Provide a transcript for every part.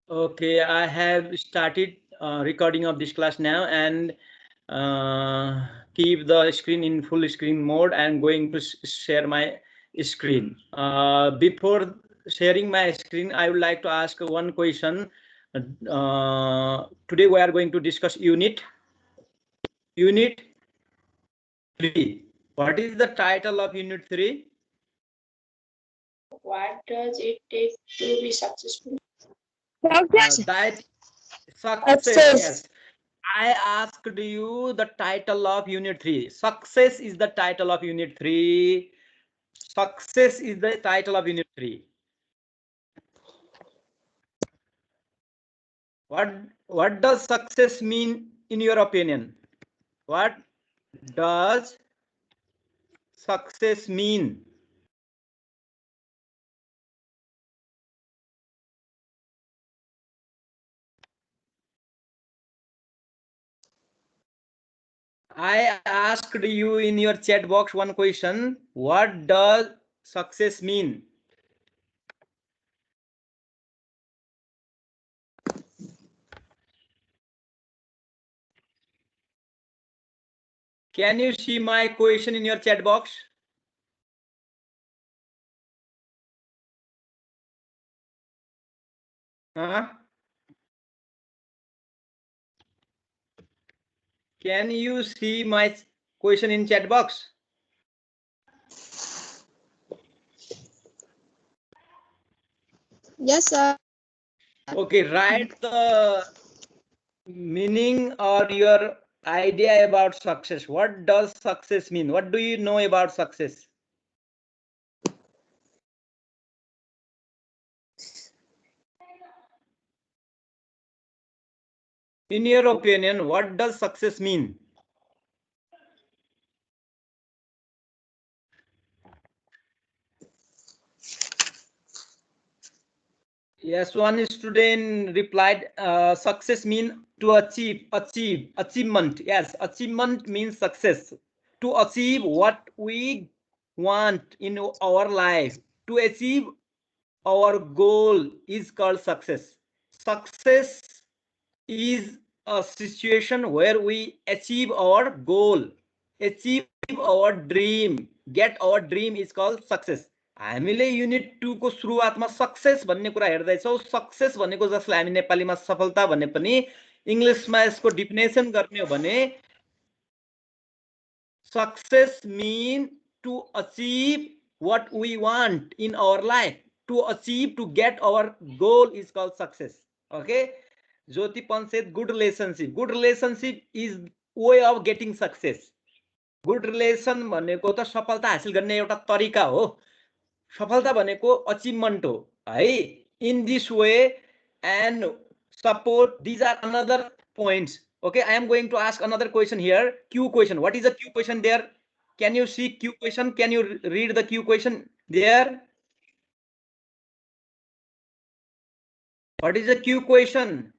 Okay, I have started recording of this class now, and keep the screen in full screen mode. I'm going to share my screen. Before sharing my screen, I would like to ask one question. Today we are going to discuss unit 3. What is the title of unit 3? What does it take to be successful? That success, yes. I asked you the title of unit 3. Success is the title of unit 3. Success is the title of unit 3. What does success mean in your opinion? What does success mean? I asked you in your chat box one question. What does success mean? Can you see my question in your chat box? Huh? Can you see my question in chat box? Yes, sir. Okay, write the meaning or your idea about success. What does success mean? What do you know about success? In your opinion, what does success mean? Yes, one student replied, success mean to achievement. Yes, achievement means success. To achieve what we want in our life, to achieve our goal is called success. Success is a situation where we achieve our goal, achieve our dream, get our dream is called success. हामीले unit 2 को सुरुवातमा success भन्ने कुरा हेर्दैछौँ. Success भनेको जसलाई हामी नेपालीमा सफलता भन्ने पनि इंग्लिशमा यसको डिफिनेसन गर्ने हो भने success mean to achieve what we want in our life, to achieve, to get our goal is called success. Okay, Jyoti Pan said good relationship is way of getting success. Good relation भनेको त सफलता हासिल गर्ने एउटा तरिका हो. सफलता भनेको अचिभमेन्ट हो है. In this way and support, these are another points. Okay, I am going to ask another question here. Q question. What is the Q question there? Can you see Q question? Can you read the Q question there? What is the Q question?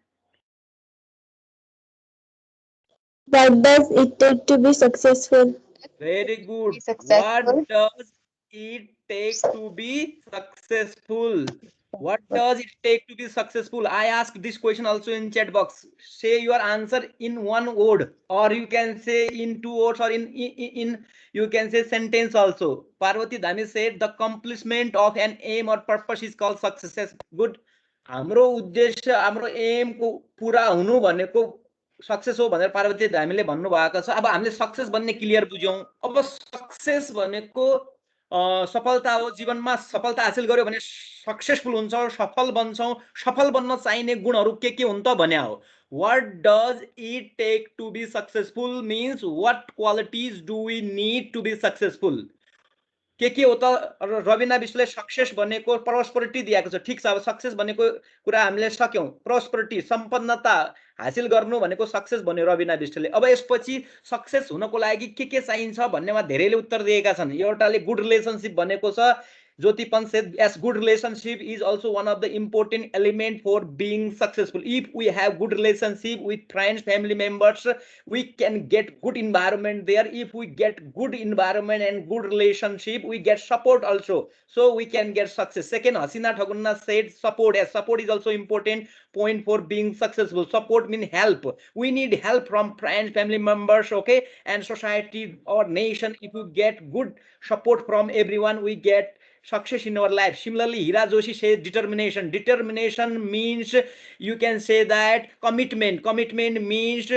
What does it take to be successful? Very good. Successful. What does it take to be successful? What does it take to be successful? I asked this question also in chat box. Say your answer in one word, or you can say in 2 words, or in you can say sentence also. Parvati Dhami said the accomplishment of an aim or purpose is called success. Good. हाम्रो उद्देश्य, हाम्रो am को पूरा हुनु भनेको success हो भनेर पार्वती धामीले भन्नुभएको छ. अब हामीले सक्सेस भन्ने क्लियर बुझ्यौं. अब सक्सेस भनेको सफलता हो. जीवनमा सफलता हासिल गर्यो भने सक्सेसफुल हुन्छ, सफल बन्छौं. सफल बन्न चाहिने गुणहरू के हुन् त भन्या हो. What does it take to be successful means what qualities do we need to be successful? के हो त रविना विश्वले सक्सेस भनेको प्रोस्पेरिटी दिएको छ. ठीक छ, अब सक्सेस भनेको कुरा हामीले सक्यौं. प्रोस्पेरिटी, सम्पन्नता हासिल गर्नु भनेको सक्सेस भन्यो रविना विश्वले. अब यसपछि सक्सेस हुनको लागि के चाहिन्छ भन्नेमा धेरैले उत्तर दिएका छन्. एउटाले गुड रिलेशनशिप भनेको छ. Jyotipan said, yes, good relationship is also one of the important element for being successful. If we have good relationship with friends, family members, we can get good environment there. If we get good environment and good relationship, we get support also, so we can get success. Second, Hasina Thagunna said support. Yes, support is also important point for being successful. Support means help. We need help from friends, family members, okay, and society or nation. If you get good support from everyone, we get success in our life. Similarly, Hira Joshi says determination. Determination means, you can say that, commitment. Commitment means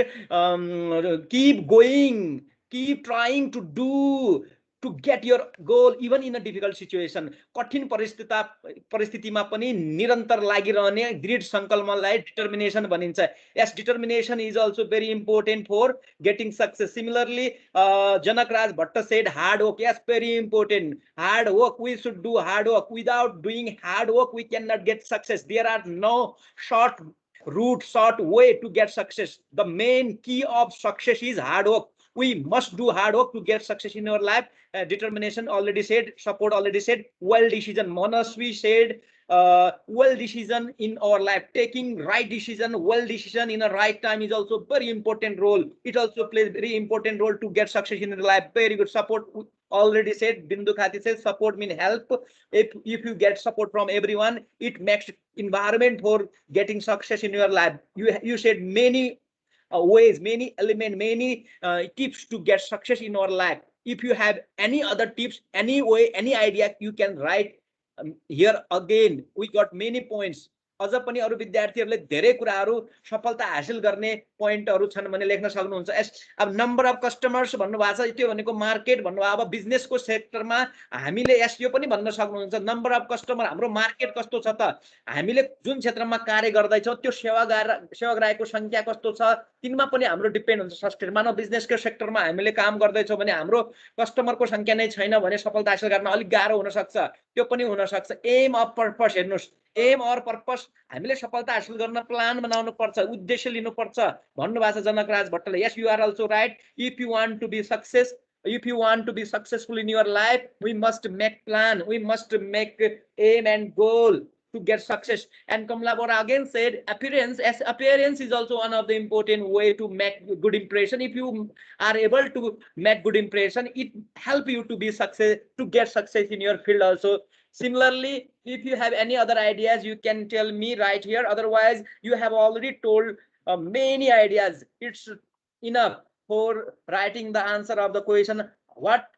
keep going, keep trying to do, to get your goal even in a difficult situation. कठिन परिस्थितिमा पनि निरन्तर लागिरहने दृढ संकल्पलाई determination भनिन्छ. Yes, determination is also very important for getting success. Similarly, Janak Raj Bhatta said hard work. Yes, very important. Hard work, we should do hard work. Without doing hard work, we cannot get success. There are no short route, short way to get success. The main key of success is hard work. We must do hard work to get success in our life. Determination already said, support already said, well decision. Manasvi said, well decision in our life. Taking right decision, well decision in a right time is also very important role. It also plays very important role to get success in life. Very good. Support already said. Bindu Khati says support means help. If you get support from everyone, it makes environment for getting success in your life. You said many ways, many elements, many tips to get success in our life. If you have any other tips, any way, any idea, you can write here. Again, we got many points. अझ पनि अरु विद्यार्थीहरुले धेरै कुराहरु सफलता हासिल गर्ने पोइन्टहरु छन् भने लेख्न सक्नुहुन्छ. अब नम्बर अफ कस्टमर्स भन्नु भएको छ, त्यो भनेको मार्केट भन्नु. अब बिजनेसको सेक्टरमा हामीले एसइओ पनि भन्न सक्नुहुन्छ. नम्बर अफ कस्टमर, हाम्रो मार्केट कस्तो छ त, हामीले जुन क्षेत्रमा कार्य गर्दै छौं त्यो सेवाग्राहीको संख्या कस्तो छ, तिनमा पनि हाम्रो डिपेन्ड हुन्छ सब्सटेट. मानव बिजनेसको सेक्टरमा हामीले काम गर्दै छौं भने हाम्रो कस्टमरको संख्या नै छैन भने सफलता हासिल गर्न अलिक गाह्रो हुन सक्छ. त्यो पनि हुन सक्छ. एम अफ पर्पस हेर्नुस्, एम और पर्पस, हामीले सफलता हासिल गर्न प्लान बनाउनु पर्छ, उद्देश्य लिनु पर्छ भन्नु भएको छ जनक राज भट्टले. Yes, you are also right. If you want to be success, if you want to be successful in your life, we must make plan, we must make aim and goal to get success. And Kamala Bora again said appearance. As appearance is also one of the important way to make good impression. If you are able to make good impression, it help you to be success, to get success in your field also. Similarly, if you have any other ideas, you can tell me right here. Otherwise, you have already told many ideas. It's enough for writing the answer of the question. What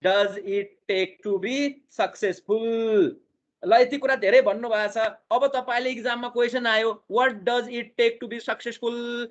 does it take to be successful? ल यति कुरा धेरै भन्नु भएको छ. अब तपाईले एक्जाममा question आयो, what does it take to be successful?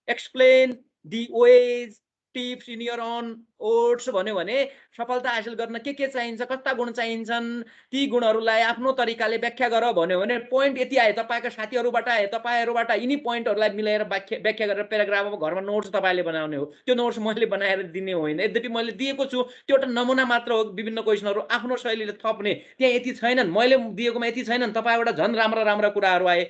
Explain the ways, tips in your own words भन्यो भने सफलता हासिल गर्न के चाहिन्छ, कस्ता गुण चाहिन्छन्, ती गुणहरुलाई आफ्नो तरिकाले व्याख्या गर भन्यो भने पोइन्ट यति आयो. तपाईका साथीहरुबाट आयो, तपाईहरुबाट यिनी पोइन्टहरुलाई मिलाएर व्याख्या गरेर प्याराग्राफमा घरमा नोट्स तपाईले बनाउने हो. त्यो नोट्स मैले बनाएर दिने होइन. यद्यपि मैले दिएको छु, त्यो एउटा नमुना मात्र हो. विभिन्न क्वेशनहरु आफ्नो शैलीले थप्ने. त्यहाँ यति छैनन्, मैले दिएकोमा यति छैनन्, तपाईबाट झन् राम्रा कुराहरु आए.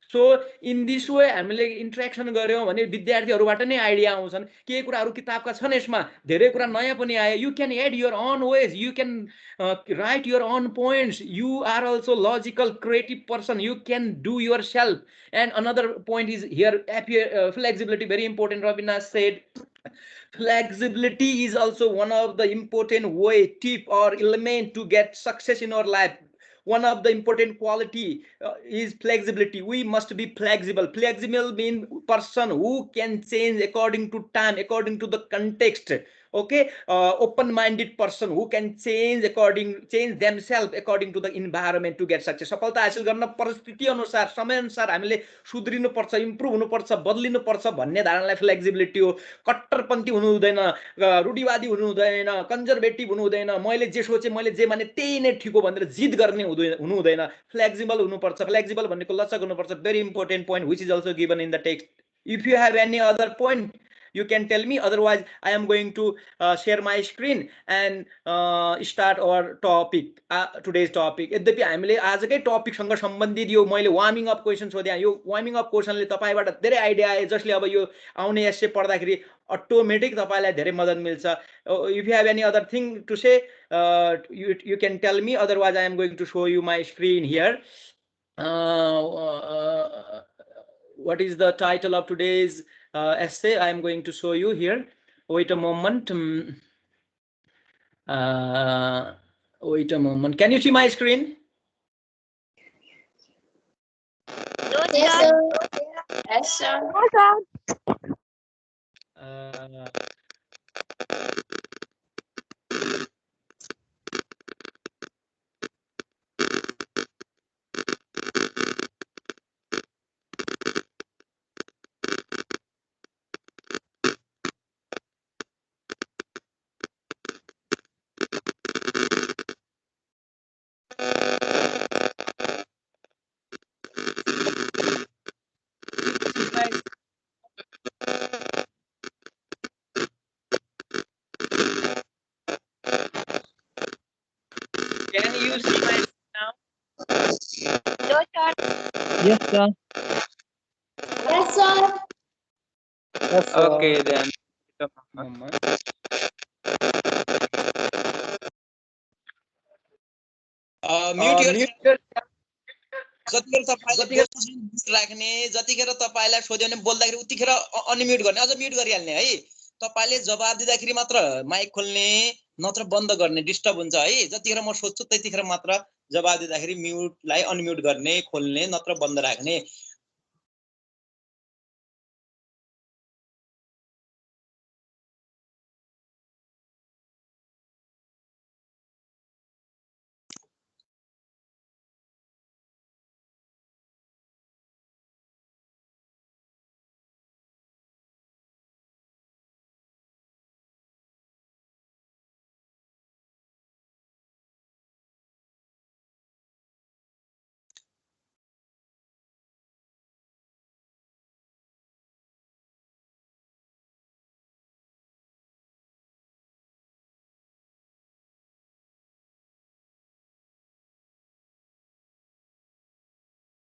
सो इन दिस वे हामीले इन्टरेक्सन गर्यौं भने विद्यार्थीहरुबाट नै आइडिया आउँछन्. के कुराहरु किताबका छन्, यसमा धेरै कुरा नयाँ पनि आए. You can add your own ways, you can write your own points. You are also logical creative person, you can do yourself. And another point is here flexibility, very important. Ravina said flexibility is also one of the important way, tip or element to get success in our life. One of the important quality is flexibility. We must be flexible. Flexible means person who can change according to time, according to the context. Okay, open-minded person who can change themselves according to the environment to get success. सफलता हासिल गर्न परिस्थिति अनुसार, समय अनुसार हामीले सुध्रिनु पर्छ, improve हुनु पर्छ, बदलिनु पर्छ भन्ने धारणालाई फ्लेक्सिबिलिटी हो. कट्टरपन्थी हुनु हुँदैन, रूढिवादी हुनु हुँदैन, कन्जर्भेटिभ हुनु हुँदैन. मैले जे सोचे, मैले जे माने त्यही नै ठिक हो भनेर जिद गर्ने हुनु हुँदैन. फ्लेक्सिबल हुनु पर्छ. फ्लेक्सिबल भन्नेको लचक हुनु पर्छ. Very important point which is also given in the text. If you have any other point, you can tell me. Otherwise, I am going to share my screen and start our topic, today's topic. यद्यपि हामीले आजकै टपिकसँग सम्बन्धित यो मैले warming up question सोधेँ, यो warming up क्वेसनले तपाईँबाट धेरै idea आए, जसले अब यो आउने एस्से पढ्दाखेरि अटोमेटिक तपाईँलाई धेरै मद्दत मिल्छ. If you have any other thing to say, you can tell me. Otherwise, I am going to show you my screen here. What is the title of today's essay? I am going to show you here. Wait a moment. Wait a moment. Can you see my screen? Yes, sir. Yes, sir. Can you see my screen now? No, sir. Yes, sir. Yes, sir. Yes, sir. Okay, then. Moment. Mute Mute. जतिखेर तपाईले राख्ने, जतिखेर तपाईलाई सोध्यो भने बोल्दाखेरि उतिखेर unmute गर्ने, अझ म्युट गरिहाल्ने है. तपाईले जवाब दिँदाखेरि मात्र माइक खोल्ने, नत्र बन्द गर्ने, डिस्टर्ब हुन्छ है. जतिखेर म सोध्छु त्यतिखेर मात्र जवाब दिँदाखेरि म्युटलाई अनम्युट गर्ने, खोल्ने, नत्र बन्द राख्ने.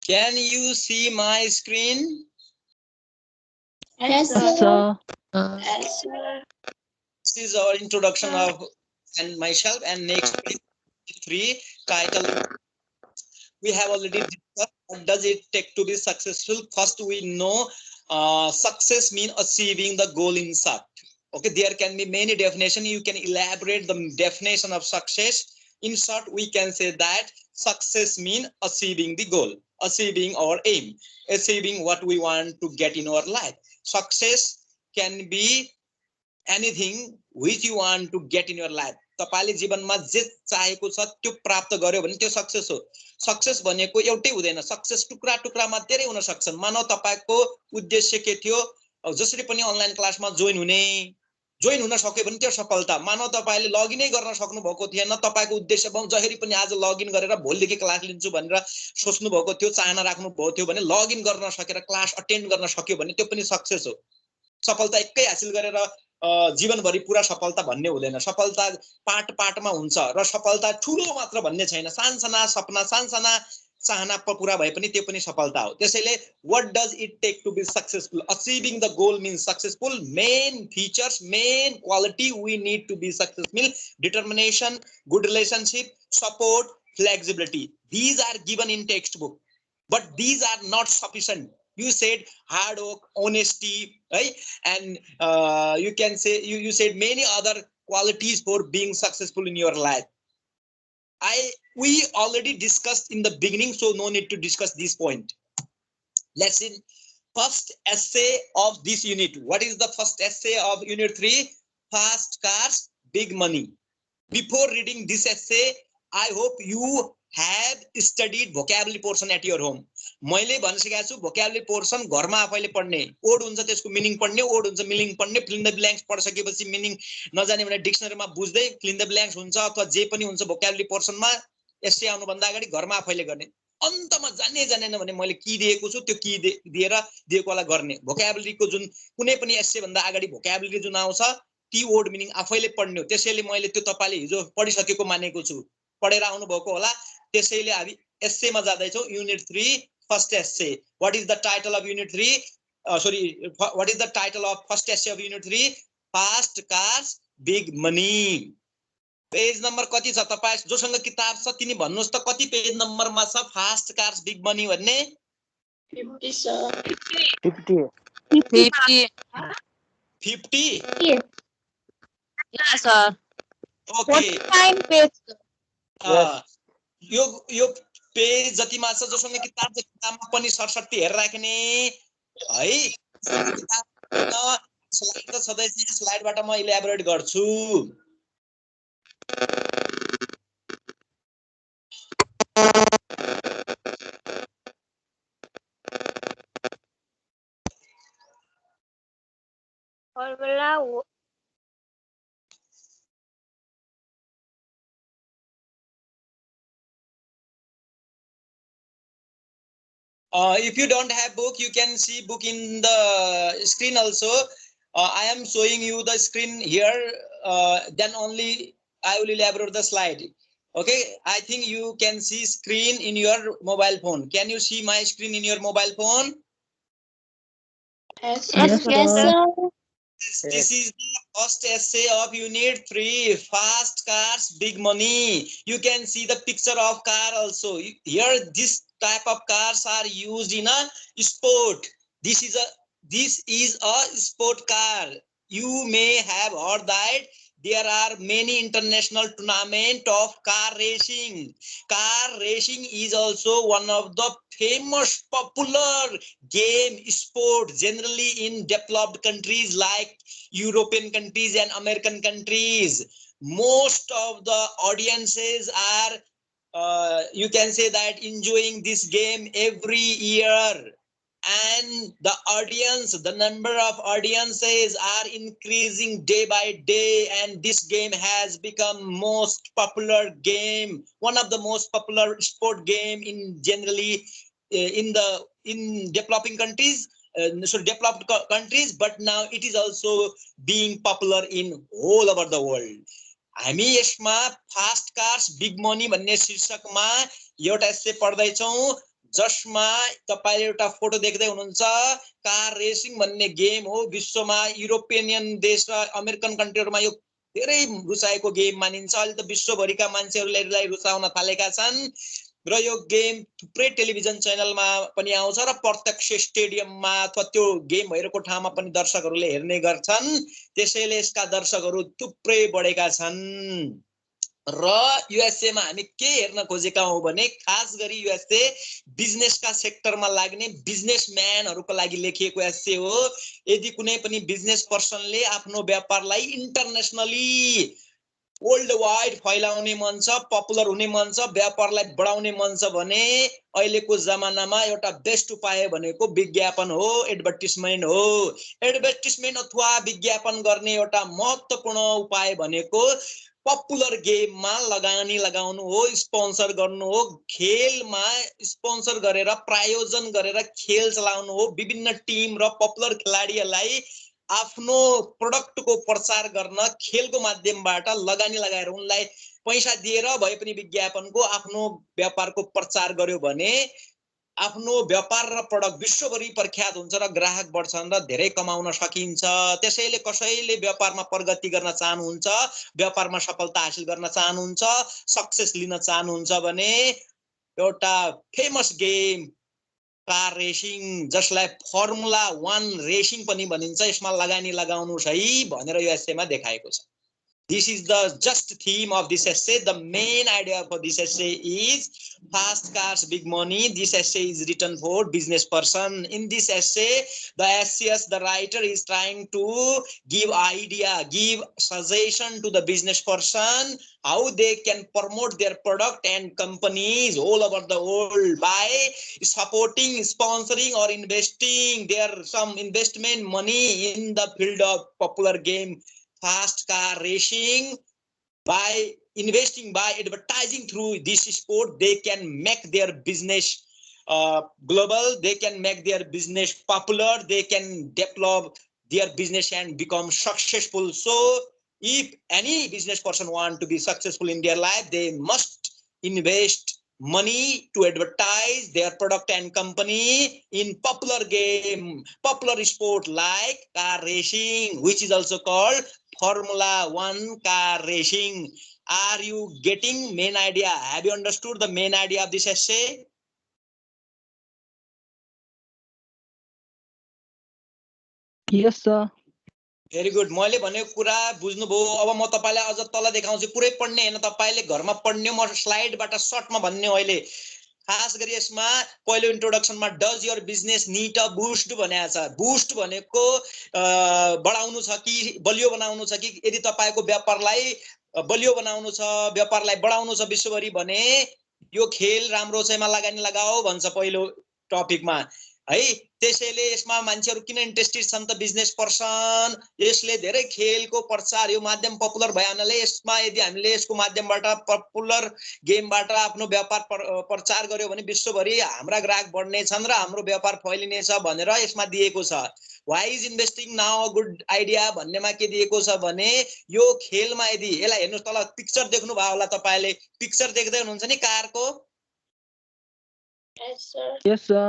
Can you see my screen? Yes, Yes, sir. sir. Yes, sir. This is our introduction of and myself, and next 3 title. We have already discussed what does it take to be successful. First, we know success means achieving the goal in short. Okay, there can be many definitions. You can elaborate the definition of success. In short, we can say that success means achieving the goal, achieving our aim, achieving what we want to get in our life. Success can be anything which you want to get in your life. तपाईले जीवनमा जे चाहेको छ त्यो प्राप्त गर्यो भने त्यो सक्सेस हो. सक्सेस भनेको एउटै हुँदैन, सक्सेस टुक्रा टुक्रामा धेरै हुन सक्छन्. मानव तपाईको उद्देश्य के थियो, जसरी पनि अनलाइन क्लासमा जोइन हुन सक्यो भने त्यो सफलता. मानव तपाईले लगइनै गर्न सक्नु भएको थिएन, तपाईको उद्देश्य जसरी पनि आज लगइन गरेर भोलिदेखि क्लास लिन्छु भनेर सोच्नु भएको थियो, चाहना राख्नु भएको थियो भने लगइन गर्न सकेर क्लास अटेन्ड गर्न सक्यो भने त्यो पनि सक्सेस हो. सफलता एकै हासिल गरेर जीवनभरि पूरा सफलता भन्ने हुँदैन. सफलता पार्ट पार्टमा हुन्छ र सफलता ठुलो मात्र भन्ने छैन. सानसाना सपना, सानसाना चाहना पूरा भए पनि त्यो पनि सफलता हो. त्यसैले what does it take to be successful? Achieving the goal means successful. Main features, main quality we need to be successful: determination, good relationship, support, flexibility. These are given in textbook, but these are not sufficient. You said hard work, honesty, right? And you can say you said many other qualities for being successful in your life. We already discussed in the beginning, so no need to discuss this point. Let's see first essay of this unit. What is the first essay of unit 3? Fast cars, big money. Before reading this essay, I hope you have studied vocabulary portion at your home. मैले भनिसकेको छु vocabulary portion घरमा आफैले पढ्ने. Word हुन्छ त्यसको meaning पढ्ने, word हुन्छ मिनिङ पढ्ने, fill in the blanks पढिसकेपछि मिनिङ नजाने भने डिक्सनरीमा बुझ्दै fill in the blanks हुन्छ, अथवा जे पनि हुन्छ vocabulary portion मा एस्से आउनु भन्दा अगाडि घरमा आफैले गर्ने. अन्तमा जाने जानेन भने मैले की दिएको छु त्यो की दिएर दिएकोलाई गर्ने भोक्याबुलरीको जुन कुनै पनि एस्से भन्दा अगाडि भोक्याबुलरी जुन आउँछ ती वर्ड मिनिङ आफैले पढ्नु त्यसैले मैले त्यो तपाईले हिजो पढिसकेको मानेको छु पढेर आउनु भएको होला त्यसैले हामी एस्से मा जाँदै छौ unit 3 first essay what is the title of unit 3 sorry what is the title of first essay of unit 3 fast cars big money page number कति छ तपाई जोसँग किताब छ तिनी भन्नुस् त कति पेज नम्बरमा छ फास्ट कार्स बिग मनी भन्ने 50 sir. 50. 50 Yes, sir. Okay 49 page. यो पेज जतिमा छ जोसँग किताब छ किताबमा पनि सरसर्ती हेरेर राख्ने है स्लाइड त छँदै छ स्लाइडबाट म इल्याबोरेट गर्छु Formula if you don't have book you can see book in the screen also I am showing you the screen here then only I will elaborate the slide okay I think you can see screen in your mobile phone can you see my screen in your mobile phone S. Yes, sir. this is the first essay of unit 3 fast cars big money you can see the picture of car also here this type of cars are used in a sport this is a sport car you may have heard that there are many international tournament of car racing is also one of the famous popular game sport generally in developed countries like European countries and American countries most of the audiences are you can say that enjoying this game every year and the number of audiences are increasing day by day and this game has become most popular game one of the most popular sport game in generally in developing countries developed countries but now it is also being popular in all over the world हामी यसमा fast cars big money भन्ने शीर्षकमा एउटा एस्से पढ्दै छौं जसमा तपाईले एउटा फोटो देख्दै हुनुहुन्छ कार रेसिङ भन्ने गेम हो विश्वमा युरोपियन देश र अमेरिकन कन्ट्रीहरुमा यो धेरै रुचाएको गेम मानिन्छ अहिले त विश्वभरिका मान्छेहरुले यसलाई रुचाउन थालेका छन् र यो गेम थुप्रै टेलिभिजन च्यानलमा पनि आउँछ र प्रत्यक्ष स्टेडियममा अथवा त्यो गेम भइरहेको ठाउँमा पनि दर्शकहरुले हेर्ने गर्छन् त्यसैले यसका दर्शकहरु थुप्रै बढेका छन् र युएसए मा हामी के हेर्न खोजेका हौं भने खास गरी युएसए बिजनेसका सेक्टरमा लाग्ने बिजनेसम्यानहरुको लागि लेखिएको एस्से हो यदि कुनै पनि बिजनेस पर्सनले आफ्नो व्यापारलाई इन्टरनेशनली वर्ल्ड वाइड फैलाउने मन छ पपुलर हुने मन छ व्यापारलाई बढाउने मन छ भने अहिलेको जमानामा एउटा बेस्ट उपाय भनेको विज्ञापन हो एडभर्टाइजमेन्ट हो एडभर्टाइजमेन्ट अथवा विज्ञापन गर्ने एउटा महत्त्वपूर्ण उपाय भनेको पपुलर गेममा लगानी लगाउनु हो स्पोन्सर गर्नु हो खेलमा स्पोन्सर गरेर प्रायोजन गरेर खेल चलाउनु हो विभिन्न टिम र पपुलर खेलाडीहरुलाई आफ्नो प्रोडक्टको प्रचार गर्न खेलको माध्यमबाट लगानी लगाएर उनलाई पैसा दिएर भए पनि विज्ञापनको आफ्नो व्यापारको प्रचार गर्यो भने आफ्नो व्यापार र प्रोडक्ट विश्वभरि प्रख्यात हुन्छ र ग्राहक बढ्छन् र धेरै कमाउन सकिन्छ त्यसैले कसैले व्यापारमा प्रगति गर्न चाहनुहुन्छ व्यापारमा सफलता हासिल गर्न चाहनुहुन्छ सक्सेस लिन चाहनुहुन्छ भने एउटा फेमस गेम कार रेसिङ जसलाई फर्मुला 1 रेसिङ पनि भनिन्छ यसमा लगानी लगाउनु है भनेर यो एस्सेमा देखाएको छ This is the just theme of this essay. The main idea for this essay is fast cars, big money. This essay is written for business person. In this essay, the writer is trying to give idea, give suggestion to the business person how they can promote their product and companies all over the world by supporting, sponsoring or investing their some investment money in the field of popular game fast car racing by investing by advertising through this sport, they can make their business global, they can make their business popular, they can develop their business and become successful. So if any business person want to be successful in their life, they must invest money to advertise their product and company in popular game, popular sport like car racing, which is also called Formula 1 car racing. Are you getting main idea? Have you understood the main idea of this essay? Yes, sir. Very good. मैले भनेको कुरा बुझ्नुभयो. अब म तपाईलाई अझ तल देखाउँछु. पुरै पढ्ने हैन, तपाईले घरमा पढ्ने. म स्लाइडबाट सर्टमा भन्ने. अहिले खास गरी यसमा पहिलो इन्ट्रोडक्सनमा does your business need a boost भनेको छ. बुस्ट भनेको बढाउनु छ कि बलियो बनाउनु छ कि, यदि तपाईको व्यापारलाई बलियो बनाउनु छ, व्यापारलाई बढाउनु छ विश्वभरि भने यो खेल राम्रो छ, यसमा लगानी लगाओ भन्छ पहिलो टपिकमा है. त्यसैले यसमा मान्छेहरु किन इन्ट्रेस्टेड छन् त बिजनेस पर्सन. यसले धेरै खेलको प्रचार, यो माध्यम पपुलर भयो हुनाले यसमा यदि हामीले यसको माध्यमबाट पपुलर गेमबाट आफ्नो व्यापार प्रचार गर्यो भने विश्वभरि हाम्रा ग्राहक बढ्ने छन् र हाम्रो व्यापार फैलिनेछ भनेर यसमा दिएको छ. Why is investing now a good idea भन्नेमा के दिएको छ भने यो खेलमा यदि यसलाई हेर्नुस्, तल पिक्चर देख्नु भयो होला तपाईले. पिक्चर देख्दै हुनुहुन्छ नि कारको? Yes, sir. Yes, sir.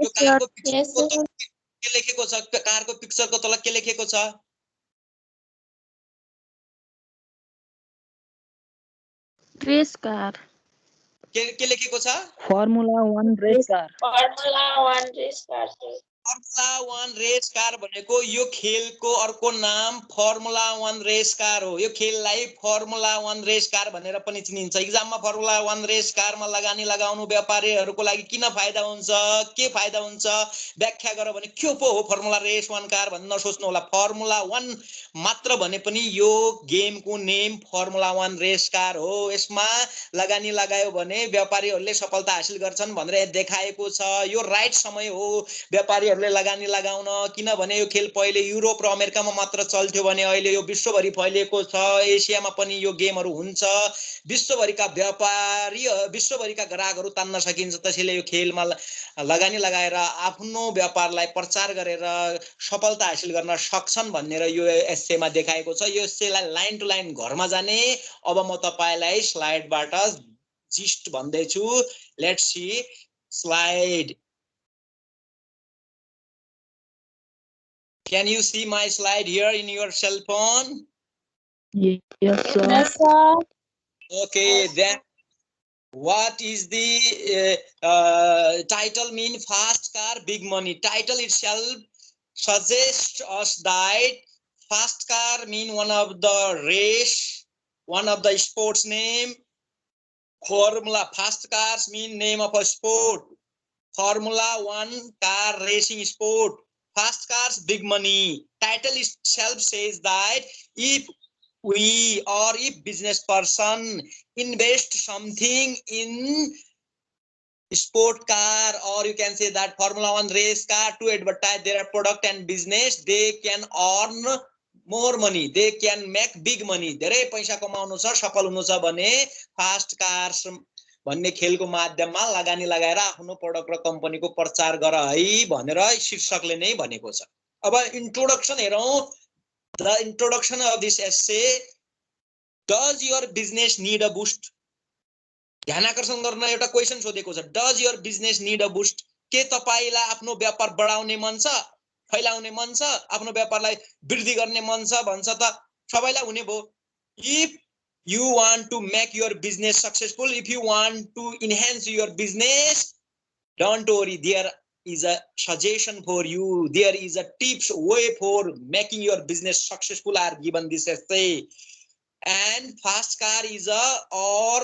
यो कारको Yes, पिक्चरको sir. तल के लेखेको छ? कारको पिक्चरको तल के लेखेको छ? Race car. के लेखेको छ? Formula 1 race car. Formula 1 race car, sir. Formula 1 race car भनेको यो खेलको अर्को नाम फर्मुला 1 रेस कार हो. यो खेललाई फर्मुला 1 रेस कार भनेर पनि चिनिन्छ. एक्जाममा फर्मुला 1 रेस कारमा लगानी लगाउनु व्यापारीहरुको लागि किन फाइदा हुन्छ, के फाइदा हुन्छ व्याख्या गर भने के पो हो फर्मुला रेस 1 कार भन्ने नसोच्नु होला. फर्मुला 1 मात्र भने पनि यो गेमको नेम फर्मुला 1 रेस कार हो. यसमा लगानी लगायो भने व्यापारीहरुले सफलता हासिल गर्छन् भनेर देखाएको छ. यो राइट समय हो व्यापारी लगानी लगाउन, किनभने यो खेल पहिले युरोप र अमेरिकामा मात्र चल्थ्यो भने अहिले यो विश्वभरि फैलिएको छ. एसियामा पनि यो गेमहरु हुन्छ. विश्वभरिका व्यापारी, विश्वभरिका ग्राहकहरु तान्न सकिन्छ. त्यसैले यो खेलमा लगानी लगाएर आफ्नो व्यापारलाई प्रचार गरेर सफलता हासिल गर्न सक्छन् भनेर यो एस्सेमा देखाएको छ. यो एस्सेलाई लाइन टु लाइन घरमा जाने. अब म तपाईलाई स्लाइडबाट जिस्ट भन्दै छु. Let's see slide. Can you see my slide here in your cell phone? Yes, sir. Yes, sir. Okay, then what is the title mean? Fast car, big money. Title itself suggests us that fast car mean one of the race, one of the sports name. Formula, fast cars mean name of a sport. Formula 1 car racing sport. Fast cars, big money. Title itself says that if we or if business person invest something in sport car, or you can say that Formula 1 race car to advertise their product and business, they can earn more money. They can make big money. धेरै पैसा कमाउनु छ, सफल हुनु छ भने fast cars भन्ने खेलको माध्यममा लगानी लगाएर आफ्नो प्रोडक्ट र कम्पनीको प्रचार गर है भनेर शीर्षकले नै भनेको छ. अब इन्ट्रोडक्सन हेरौं. The introduction of this essay. Does your business need a boost? ध्यान आकर्षण गर्न एउटा क्वेशन सोधेको छ. Does your business need a boost? के तपाईलाई आफ्नो व्यापार बढाउने मन छ, फैलाउने मन छ, आफ्नो व्यापारलाई वृद्धि गर्ने मन छ भन्छ त सबैलाई हुने भो. If you want to make your business successful, if you want to enhance your business, don't worry, there is a suggestion for you. There is a tips way for making your business successful are given this essay. And fast car is or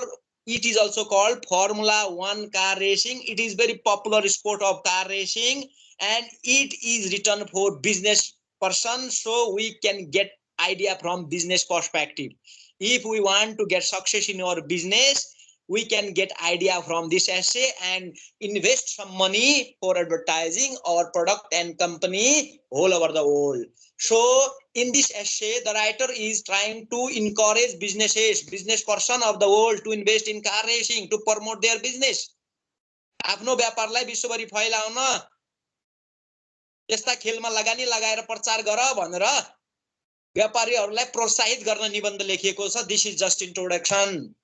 it is also called Formula 1 car racing. It is very popular sport of car racing and it is written for business person, so we can get idea from business perspective. If we want to get success in our business, we can get idea from this essay and invest some money for advertising our product and company all over the world. So in this essay, the writer is trying to encourage business person of the world to invest in car racing, to promote their business. आफ्नो व्यापारलाई विश्वभरि फैलाउन यस्ता खेलमा लगानी लगाएर प्रचार गर भनेर व्यापारीहरूलाई प्रोत्साहित गर्न निबन्ध लेखिएको छ. This is just introduction.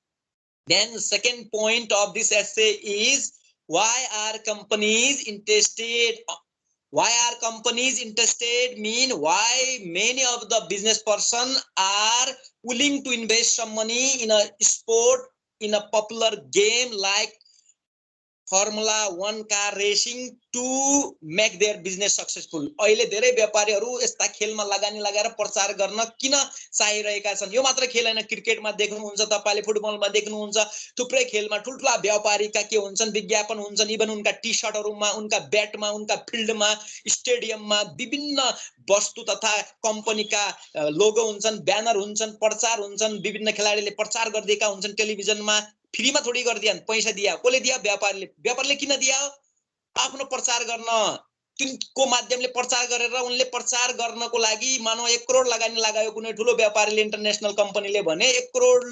Then second point of this essay is why are companies interested? Why are companies interested mean why many of the business person are willing to invest some money in a sport, in a popular game like Formula 1 car racing to make their business successful. अहिले धेरै व्यापारीहरू यस्ता खेलमा लगानी लगाएर प्रचार गर्न किन चाहिरहेका छन्? यो मात्र खेल हैन, क्रिकेटमा देख्नुहुन्छ तपाईले, फुटबलमा देख्नुहुन्छ, थुप्रै खेलमा ठुलठुला व्यापारीका के हुन्छन्, विज्ञापन हुन्छन्, इभन उनका टी-शर्टहरुमा, उनका ब्याटमा, उनका फिल्डमा, स्टेडियममा विभिन्न वस्तु तथा कम्पनीका लोगो हुन्छन्, ब्यानर हुन्छन्, प्रचार हुन्छन्, विभिन्न खेलाडीले प्रचार गर्दिएका हुन्छन् टेलिभिजनमा. फ्रीमा थोडी गर्दियान्, पैसा दिया. कसले दिया? व्यापारीले. व्यापारीले किन दिया? आफ्नो प्रचार गर्न, तिनको माध्यमले प्रचार गरेर उनले प्रचार गर्नको लागि मानव 1 करोड लगानी लगायो कुनै ठुलो व्यापारीले, इन्टरनेशनल कम्पनीले भने 1 करोड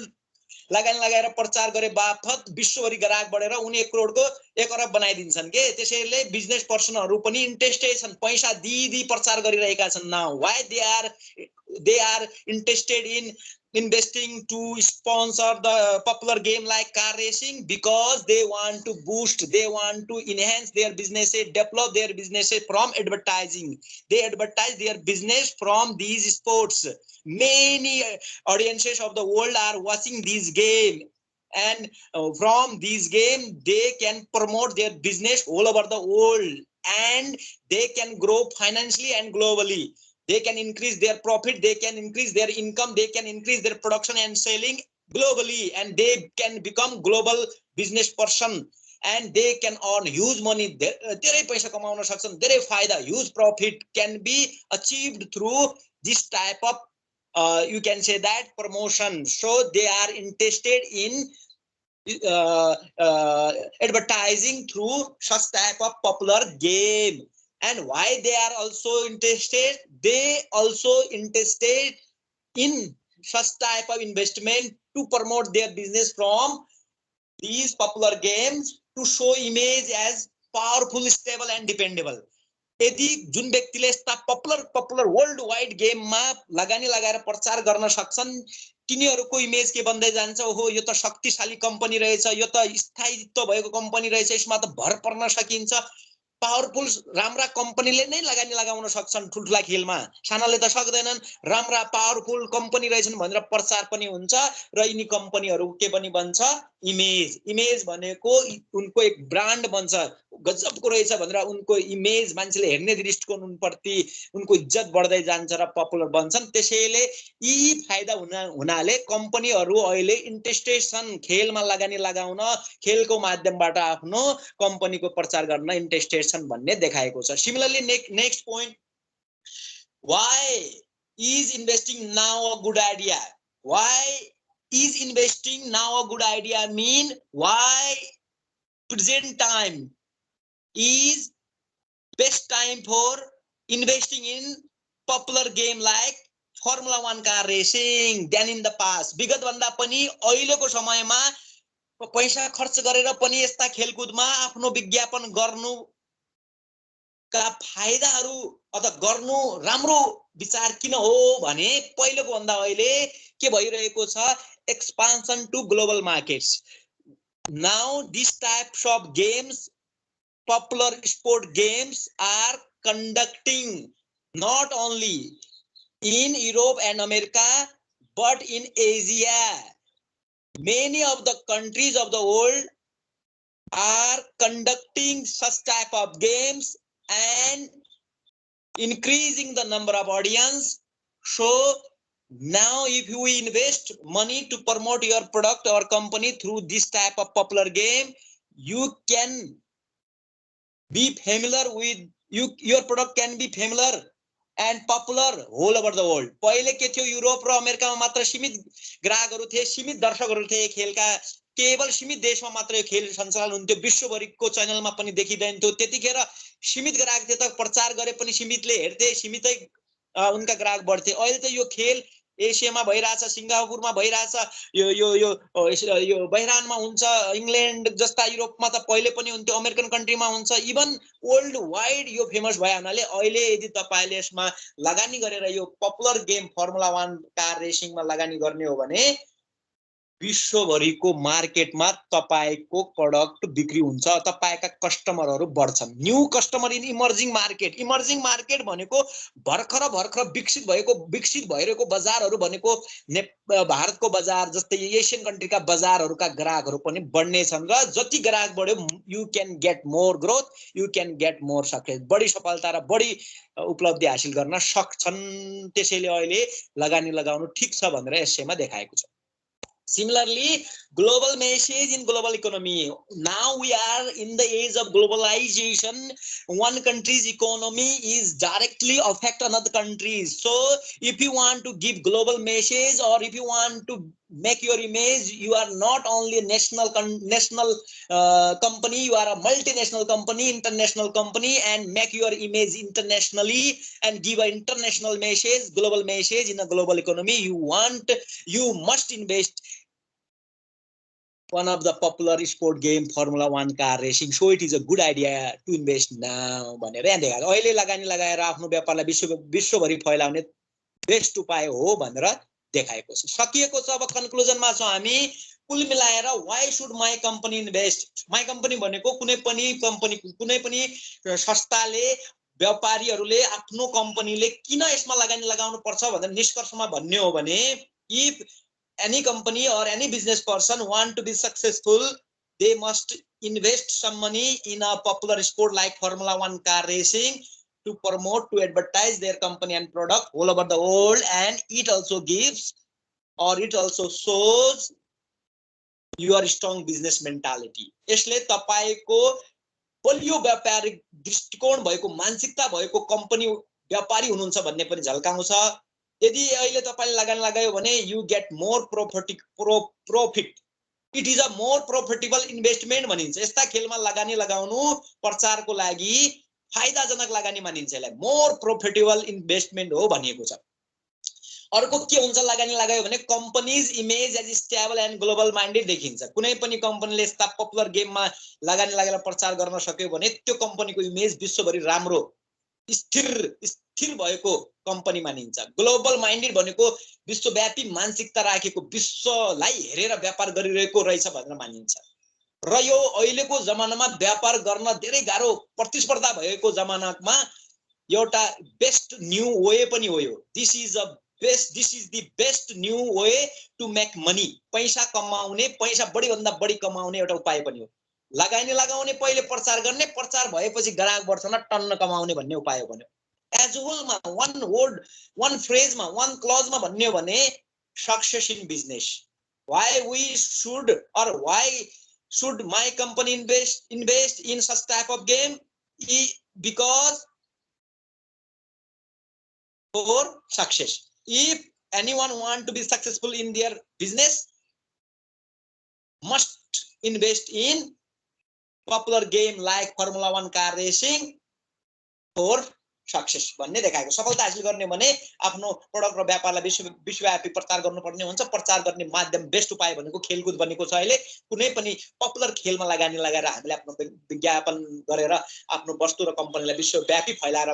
लगानी लगाएर प्रचार गरे बापत विश्वभरि ग्राहक बढेर उनी 1 करोडको 1 अरब बनाइदिन्छन् के. त्यसैले बिजनेस पर्सनहरु पनि इन्ट्रेस्टेड छन्, पैसा दिदी प्रचार गरिरहेका छन्. Now why they are interested in investing to sponsor the popular game like car racing? Because they want to boost, they want to enhance their businesses, develop their businesses from advertising. They advertise their business from these sports. Many audiences of the world are watching this game, and from this game they can promote their business all over the world, and they can grow financially and globally. They can increase their profit, they can increase their income, they can increase their production and selling globally, and they can become global business person, and they can earn huge money. धेरै पैसा कमाउन सक्छन्, धेरै फाइदा, huge profit can be achieved through this type of you can say that promotion. So they are interested in advertising through such type of popular game. And why they are also interested? They also interested in such type of investment to promote their business from these popular games, to show image as powerful, stable and dependable. यदि जुन व्यक्तिले यस्ता popular world wide गेममा लगानी लगाएर प्रचार गर्न सक्छन्, तिनीहरुको इमेज के बन्दै जान्छ, ओहो यो त शक्तिशाली कम्पनी रहेछ, यो त स्थायित्व भएको कम्पनी रहेछ, यसमा त भर पर्न सकिन्छ. पावरफुल राम्रा कम्पनीले नै लगानी लगाउन सक्छन् ठुलठुला खेलमा, सानाले त सक्दैनन्. राम्रा पावरफुल कम्पनी रहेछन् भनेर प्रचार पनि हुन्छ, र यिनी कम्पनीहरु के पनि बन्छ? इमेज भनेको उनको एक ब्रान्ड बन्छ, गजबको रहेछ भनेर उनको इमेज मान्छेले हेर्ने दृष्टिकोण उनप्रति, उनको इज्जत बढ्दै जान्छ र पपुलर बन्छन्. त्यसैले यी फाइदा हुनाले कम्पनीहरु अहिले इन्ट्रेस्टेड छन् खेलमा लगानी लगाउन, खेलको माध्यमबाट आफ्नो कम्पनीको प्रचार गर्न इन्ट्रेस्टेड छन् भन्ने देखाएको छ. Similarly next point, why is investing now a good idea? Why is investing now a good idea mean why present time is best time for investing in popular game like Formula 1 car racing than in the past. विगत भन्दा पनि अहिलेको समयमा पैसा खर्च गरेर पनि यस्ता खेलकुदमा आफ्नो विज्ञापन गर्नु का फाइदाहरु अथवा गर्नु राम्रो विचार किन हो भने पहिलेको भन्दा अहिले के भइरहेको छ? expansion to global markets. Now these types of games, popular sport games, are conducting not only in Europe and America but in Asia. Many of the countries of the world are conducting such type of games and increasing the number of audience. So now if you invest money to promote your product or company through this type of popular game, you can be familiar with your product can be familiar and popular all over the world. पहिले के थियो, Europe र अमेरिकामा मात्र सीमित ग्राहकहरु थिए, सीमित दर्शकहरु थिए खेलका केवल सीमित देशमा मात्र यो खेल सञ्चालन हुन्थ्यो, विश्वभरिको च्यानलमा पनि देखिँदैन्थ्यो। त्यतिखेर सीमित ग्राहक थिए, त प्रचार गरे पनि सीमितले हेर्थे, सीमितै उनका ग्राहक बढ्थे। अहिले त यो खेल एसियामा भइरहेछ, सिङ्गापुरमा भइरहेछ, यो बहिरानमा हुन्छ, इङ्ल्यान्ड जस्ता युरोपमा त पहिले पनि हुन्थ्यो, अमेरिकन कन्ट्रीमा हुन्छ, इभन वर्ल्ड वाइड यो फेमस भयो हुनाले अहिले यदि तपाईले यसमा लगानी गरेर यो पपुलर गेम फर्मुला 1 कार रेसिङमा लगानी गर्ने हो भने विश्वभरिको मार्केटमा तपाईको प्रोडक्ट बिक्री हुन्छ, तपाईका कस्टमरहरू बढ्छन्। New customer in emerging market भनेको भर्खर विकसित भइरहेको बजारहरू भनेको भारतको बजार जस्तै एसियन कन्ट्रीका बजारहरूका ग्राहकहरू पनि बढ्ने छन् र जति ग्राहक बढ्यो you can get more growth, you can get more success, बढी सफलता र बढी उपलब्धि हासिल गर्न सक्छन्। त्यसैले अहिले लगानी लगाउनु ठीक छ भनेर यसैमा देखाएको छ। Similarly, global message in global economy. Now we are in the age of globalization. One country's economy is directly affect another country. So if you want to give global message or if you want to make your image, you are not only a national company, you are a multinational company, international company, and make your image internationally and give an international message, global message in a global economy. You must invest one of the popular sport game Formula 1 car racing. So it is a good idea to invest now. भनेर यहाँ देखाएको अहिले लगानी लगाएर आफ्नो व्यापारलाई विश्वभरि फैलाउने बेस्ट उपाय हो भनेर देखाएको छ। सकिएको छ। अब कन्क्लुजनमा छौं हामी। कुल मिलाएर why should my company invest? My company भनेको कुनै पनि संस्थाले व्यापारीहरूले आफ्नो कम्पनीले किन यसमा लगानी लगाउनु पर्छ भनेर निष्कर्षमा भन्ने हो भने if any company or any business person want to be successful, they must invest some money in a popular sport like Formula 1 car racing to promote, to advertise their company and product all over the world, and it also gives or it also shows your strong business mentality. यसले तपाईको बलियो व्यापारिक दृष्टिकोण भएको मानसिकता भएको company व्यापारी हुनुहुन्छ भन्ने पनि झल्काउँछ। यदि अहिले तपाईले लगानी लगायो भने you get more profit. It is a more profitable investment भनिन्छ। यस्ता खेलमा लगानी लगाउनु प्रचारको लागि फाइदाजनक लगानी मानिन्छ। यसलाई more profitable investment हो भनिएको छ। अर्को के हुन्छ लगानी लगायो भने company's image as stable and global minded देखिन्छ। कुनै पनि कम्पनीले यस्ता पपुलर गेममा लगानी लगाएर प्रचार गर्न सक्यो भने त्यो कम्पनीको इमेज विश्वभरि राम्रो स्थिर भएको कम्पनी मानिन्छ। ग्लोबल माइन्डेड भनेको विश्वव्यापी मानसिकता राखेको, विश्वलाई हेरेर व्यापार गरिरहेको रहेछ भनेर मानिन्छ। र यो अहिलेको जमानामा व्यापार गर्न धेरै गाह्रो प्रतिस्पर्धा भएको जमानामा एउटा बेस्ट न्यू वे पनि हो यो। This is the best new way to make money. पैसा कमाउने, पैसा बढी भन्दा बढी कमाउने एउटा उपाय पनि हो। लगानी लगाउने, पहिले प्रचार गर्ने, प्रचार भएपछि ग्राहक बढ्छन् टन्न कमाउने भन्ने उपाय हो भन्यो। एज होलमा one word, one phrase मा, one clause मा भन्ने हो भने success in business. Why should my company invest in such type of game? Because for success. If anyone want to be successful in their business, must invest in popular game like Formula 1 car racing for success भन्ने देखाएको। सफलता हासिल गर्ने भने आफ्नो product र व्यापारलाई विश्वव्यापी प्रचार गर्नुपर्ने हुन्छ। प्रचार गर्ने माध्यम बेस्ट उपाय भनेको खेलकुद बनेको छ। अहिले कुनै पनि पपुलर खेलमा लगानी लगाएर हामीले आफ्नो विज्ञापन गरेर आफ्नो वस्तु र कम्पनीलाई विश्वव्यापी फैलाएर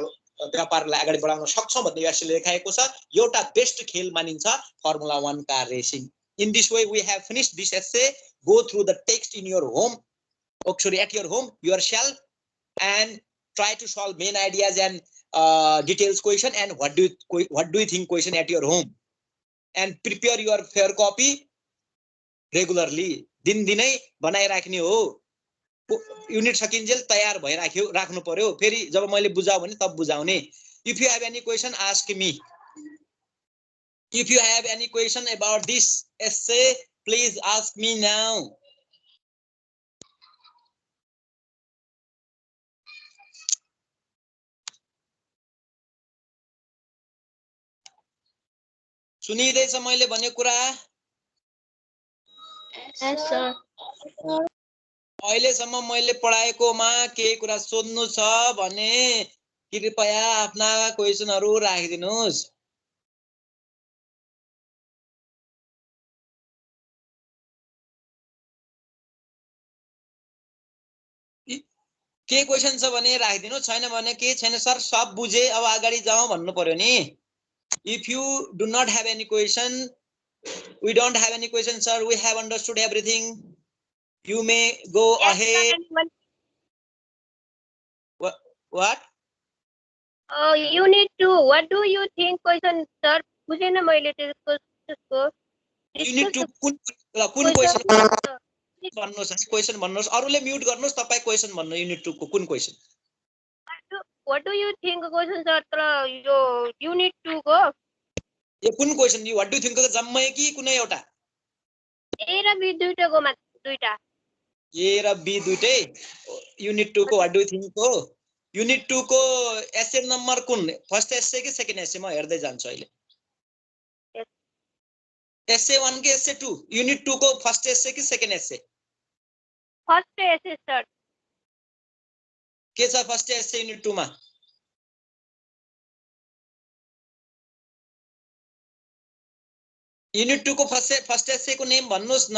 व्यापारलाई अगाडि बढाउन सक्छौं भन्ने यसले देखाएको छ। एउटा बेस्ट खेल मानिन्छ formula 1 car racing. In this way we have finished this essay. Go through the text in your home, at your home yourself, and try to solve main ideas and details question and what do you think question at your home, and prepare your fair copy regularly. दिन दिनै बनाइराख्ने हो। Unit सकिन्जेल तयार राख्नु पर्यो। फेरि जब मैले बुझाउ भने तब बुझाउने। If you have any question, ask me. If you have any question about this essay, please ask me now. सुनिदैछ मैले भनेको कुरा? Yes, sir. अहिलेसम्म मैले पढाएकोमा केही कुरा सोध्नु छ भने कृपया आफ्ना क्वेशनहरू राखिदिनुस्। के क्वेशन छ भने राखिदिनु, छैन भने के छैन सर सब बुझे अब अगाडि जाउँ भन्नु पर्यो नि। If you do not have any question, we don't have any question sir, we have understood everything, you may go ahead. What? Unit 2, what do you think question sir? बुझेन मैले त्यसको Unit 2 कुन क्वेशन भन्नुस् है, question भन्नुस्, अरूले mute गर्नुस्, तपाई question भन्नु। Unit 2 को कुन question? What do you think question sir? तर यो युनिट 2 को यो कुन question? Yo what do think को जम्मै कि कुनै एउटा? ए र बी दुईटाको मा दुईटा। ए र बी दुईटै। युनिट 2 को व्हाट डु थिंक को? युनिट 2 को एसे नम्बर कुन? फर्स्ट एसे कि सेकेन्ड एसे? म हेर्दै जान्छु अहिले। एसे 1 के एसे 2? युनिट 2 को फर्स्ट एसे कि सेकेन्ड एसे? First essay sir. के छ फर्स्ट एसे युनिट 2 मा? युनिट 2 को फर्स्ट एसे को नेम भन्नुस् न।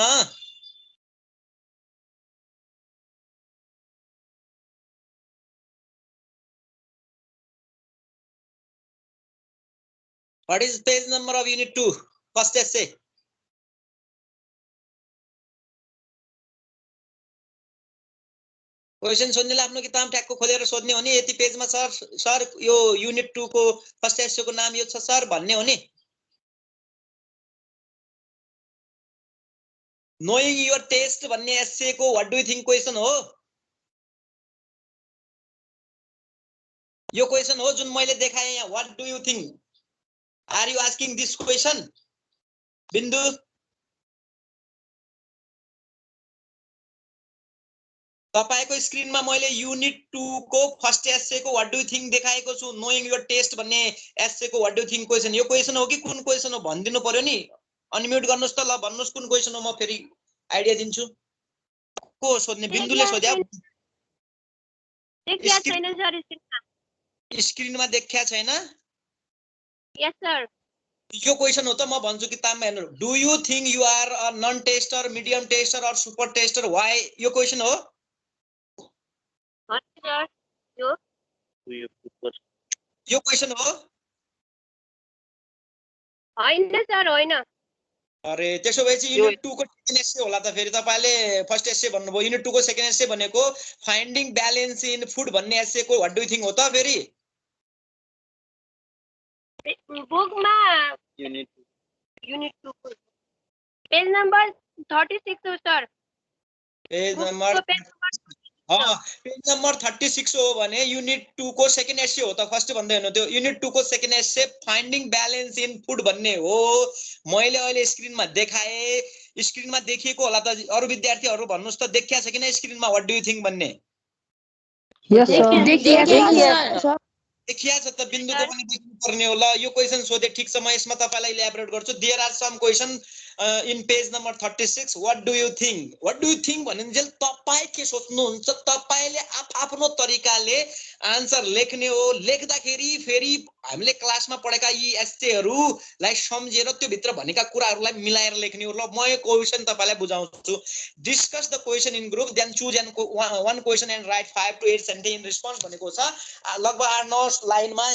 What is page number of unit 2 first essay? Question सोध्नेले आफ्नो किताब ट्यागको खोलेर सोध्ने हो नि। यति पेजमा सर यो युनिट 2 को फर्स्ट एसे को नाम यो छ सर भन्ने हो नि। नोइङ योर टेस्ट भन्ने एसे को what do you think question हो। यो क्वेशन हो जुन मैले देखाएँ यहाँ। What do you think? Are you asking this question? बिन्दु तपाईको स्क्रिनमा मैले युनिट 2 को फर्स्ट एसे को व्हाट डु यु थिंक देखाएको छु। नोइङ योर टेस्ट भन्ने एसे को what do you think question. यो क्वेशन हो कि कुन क्वेशन हो भनिदिनु पर्यो नि। अनम्युट गर्नुस् त। ल भन्नुस् कुन क्वेशन हो, म फेरि आइडिया दिन्छु। को सोध्ने? बिन्दुले सोध्या। देखिया छैन सर स्क्रिनमा। स्क्रिनमा देखिया छैन? यस सर। यो क्वेशन हो त म भन्छु किताबमा हेर्नु। Do you think you are a non taster, medium taster or super taster? Why? यो क्वेशन हो। सर यो क्वेशन हो। हैन सर हैन। अरे त्यसो भए चाहिँ युनिट 2 को सेकेन्ड एसे होला त। फेरि तपाईले फर्स्ट एसे भन्नुभयो। युनिट 2 को सेकेन्ड एसे भनेको फाइन्डिङ ब्यालेन्स इन फुड भन्ने एसे को व्हाट डु यु थिंक हो त फेरि। बुकमा युनिट 2 को पेज नम्बर 36 हो sir. Page number page number 36 हो भने युनिट 2 को सेकेन्ड एसे हो त। फर्स्ट भन्दै हेर्नु, त्यो युनिट 2 को second essay finding balance in food भन्ने हो। मैले अहिले स्क्रिनमा देखाए। स्क्रिनमा देखिएको होला त। अरु विद्यार्थीहरु भन्नुस् त देखिया छ किन स्क्रिनमा व्हाट डु यु थिंक भन्ने? Yes sir. देखिया सर। देखिया छ त। बिन्दुको पनि देख्नु पर्ने हो। ल यो क्वेशन सोधे ठीक छ। म यसमा तपाईलाई इलाबोरेट गर्छु। There are some question in page number 36। What do you think? What do you think भनिन्जेल तपाई के सोच्नुहुन्छ? तपाईले आफ्नो तरिकाले आन्सर लेख्ने हो। लेख्दाखेरि फेरि हामीले क्लासमा पढेका यी एस्सेहरूलाई सम्झेर त्यो भित्र भनेका कुराहरूलाई मिलाएर लेख्ने हो। ल म यो क्वेशन तपाईलाई बुझाउँछु। Discuss the question in group, then choose one question and write 5 to 8 sentence in response भनेको छ। लगभग 8-9 लाइनमा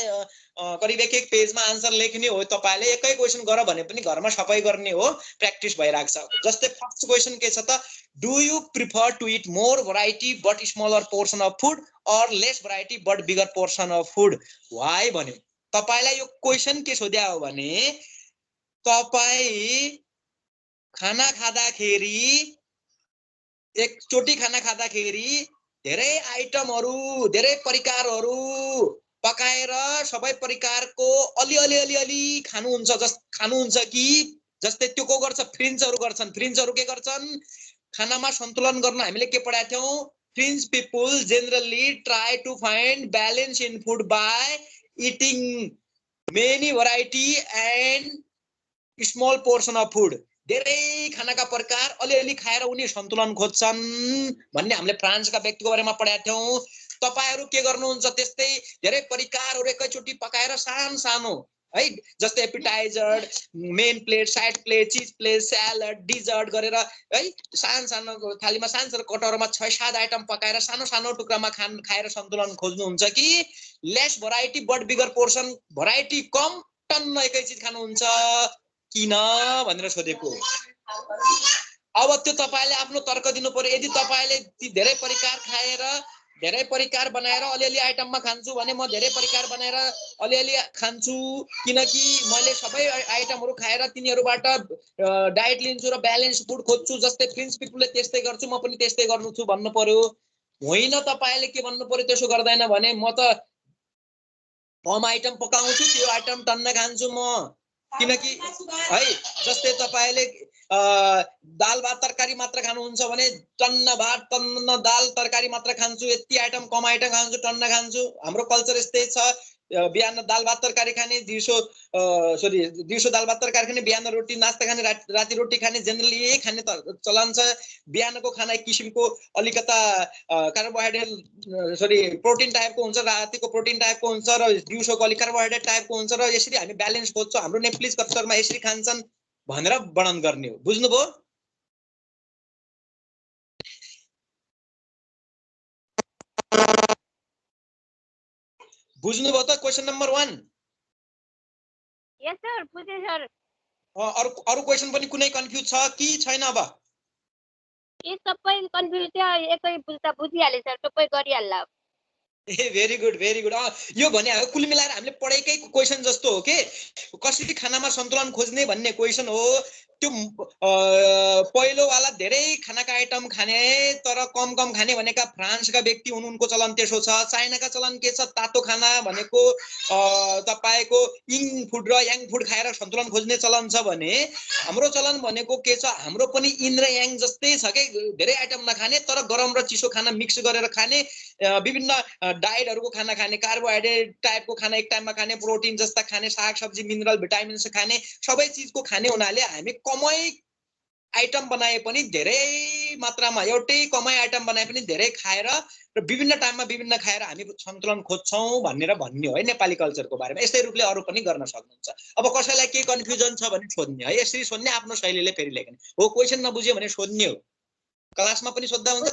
करिब एक पेजमा आन्सर लेख्ने हो। तपाईले एकै क्वेशन गर भने पनि घरमा सबै गर्ने हो। प्र्याक्टिस भइराख्छ। जस्तै फर्स्ट क्वेशन के छ त? Do you prefer to eat more variety but smaller portion of food or less variety but bigger portion of food? Why भन्यो। तपाईलाई यो क्वेशन के सोध्या हो भने तपाई खाना खाँदाखेरि एकचोटी खाना खाँदाखेरि धेरै आइटमहरु, धेरै परिकारहरु पकाएर सबै परिकारको अलि खानुहुन्छ कि जस्तै त्यो को गर्छ? फ्रिन्चहरु गर्छन्। फ्रिन्चहरु के गर्छन्? खानामा सन्तुलन गर्न हामीले के पढाएको थियौ? French people generally try to find balance in food by eating many variety and small portion of food. धेरै खानाका प्रकार अलिअलि खाएर उनी सन्तुलन खोज्छन् भन्ने हामीले फ्रान्सका व्यक्तिको बारेमा पढाएका थियौं। तपाईहरु के गर्नुहुन्छ त्यस्तै धेरै परिकारहरु एकैचोटी पकाएर सानो है जस्तै appetiser, main plate, side plate, चीज प्लेट, सलाड, डिजर्ट गरेर है सानो थालीमा सानो कटोरामा 6-7 आइटम पकाएर सानो टुक्रामा खाएर सन्तुलन खोज्नुहुन्छ कि less variety but bigger portion, variety कम टन्न एकै चीज खानुहुन्छ किन भनेर सोधेको। अब त्यो तपाईले आफ्नो तर्क दिनु पर्यो। यदि तपाईले ती धेरै परिकार खाएर धेरै परिकार बनाएर अलिअलि आइटममा खान्छु भने म धेरै परिकार बनाएर अलिअलि खान्छु किनकि मैले सबै आइटमहरु खाएर तिनीहरुबाट डाइट लिन्छु र ब्यालेन्स फुड खोज्छु जस्तै फ्रेन्च पिपलले त्यस्तै गर्छु म पनि त्यस्तै गर्नुछु भन्नु पर्यो। होइन तपाईले के भन्नु पर्यो त्यसो गर्दैन भने म त कम आइटम पकाउँछु त्यो आइटम टन्न खान्छु म किनकि है जस्तै तपाईले दाल भात तरकारी मात्र खानुहुन्छ भने टन्न भात टन्न दाल तरकारी मात्र खान्छु, यति आइटम कम आइटम खान्छु टन्न खान्छु। हाम्रो कल्चर यस्तै छ। बिहान दाल भात तरकारी खाने, दिउँसो दाल भात तरकारी खाने, बिहान रोटी नास्ता खाने, राति रोटी खाने, जेनरली यही खाने चलन छ। बिहानको खाना एक किसिमको अलिकता कार्बोहाइड्रेट प्रोटिन टाइपको हुन्छ, रातिको प्रोटिन टाइपको हुन्छ र दिउँसोको अलिक कार्बोहाइड्रेट टाइपको हुन्छ र यसरी हामी ब्यालेन्स खोज्छौं। हाम्रो नेप्लिज कल्चरमा यसरी खान्छन् भनेर वर्णन गर्ने हो। बुझ्नुभयो? बुझ्नुभयो त? Question number 1। यस सर, बुझे सर। अरु क्वेशन पनि कुनै कन्फ्युज छ कि छैन? अब ए सबै कन्फ्युज थियो, एकै बुझ्दा बुझिहाले सर, सबै गरिहाल्ला। ए भेरी गुड भेरी गुड। यो भने कुल मिलाएर हामीले पढेकै क्वेशन जस्तो हो के कसरी खानामा सन्तुलन खोज्ने भन्ने क्वेशन हो। त्यो पहिलो वाला धेरै खानाका आइटम खाने तर कम खाने भनेका फ्रान्सका व्यक्ति हुन्, उनको चलन त्यसो छ। चाइनाका चलन के छ? तातो खाना भनेको तपाईको इङ फुड र याङ फुड खाएर सन्तुलन खोज्ने चलन छ भने हाम्रो चलन भनेको के छ? हाम्रो पनि इन र याङ जस्तै छ के, धेरै आइटम नखाने तर गरम र चिसो खाना मिक्स गरेर खाने, विभिन्न डाइटहरुको खाना खाने, कार्बोहाइड्रेट टाइपको खाना एक टाइममा खाने, प्रोटिन जस्ता खाने, साग सब्जी मिनरल भिटामिन्स खाने, सबै चीजको खाने हुनाले हामी कमै आइटम बनाए पनि धेरै मात्रामा एउटै कमै आइटम बनाए पनि धेरै खाएर र विभिन्न टाइममा विभिन्न खाएर हामी सन्तुलन खोज्छौं भनेर भन्ने हो है नेपाली कल्चरको बारेमा। यस्तै रूपले अरु पनि गर्न सक्नुहुन्छ। अब कसैलाई के कन्फ्युजन छ भने सोध्ने है, यसरी सोध्ने आफ्नो शैलीले फेरि लेख्ने हो। क्वेशन नबुझ्यो भने सोध्ने हो। क्लासमा पनि सोध्दा हुन्छ,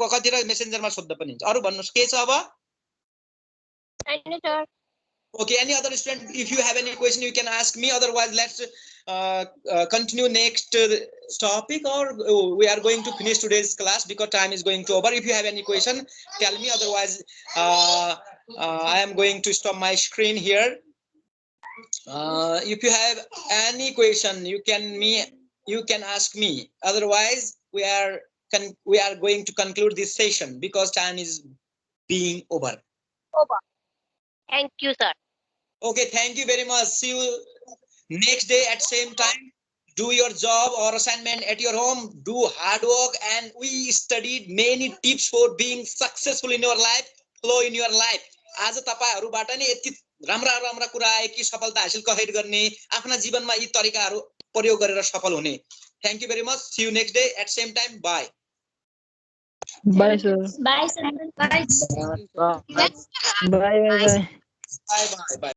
कतिखेर मेसेन्जरमा सोध्दा पनि हुन्छ। अरु भन्नुस् के छ अब? छैन sir. Okay, any other student, if you have any question you can ask me, otherwise let's continue next topic, or we are going to finish today's class because time is going to over. If you have any question tell me, otherwise I am going to stop my screen here. If you have any question you can ask me, otherwise we are going to conclude this session because time is being over. Thank you sir. Okay, thank you very much. See you next day at same time. Do your job or assignment at your home. Do hard work, and we studied many tips for being successful in your life, flow in your life. आज तपाईहरुबाट नि यति राम्रा कुरा आए कि सफलता हासिल कसरी गर्ने, आफ्ना जीवनमा यी तरिकाहरु प्रयोग गरेर सफल हुने। Thank you very much. See you next day at same time. Bye. Bye, sir. Bye, sir. Bye. Bye, bye, bye. Bye.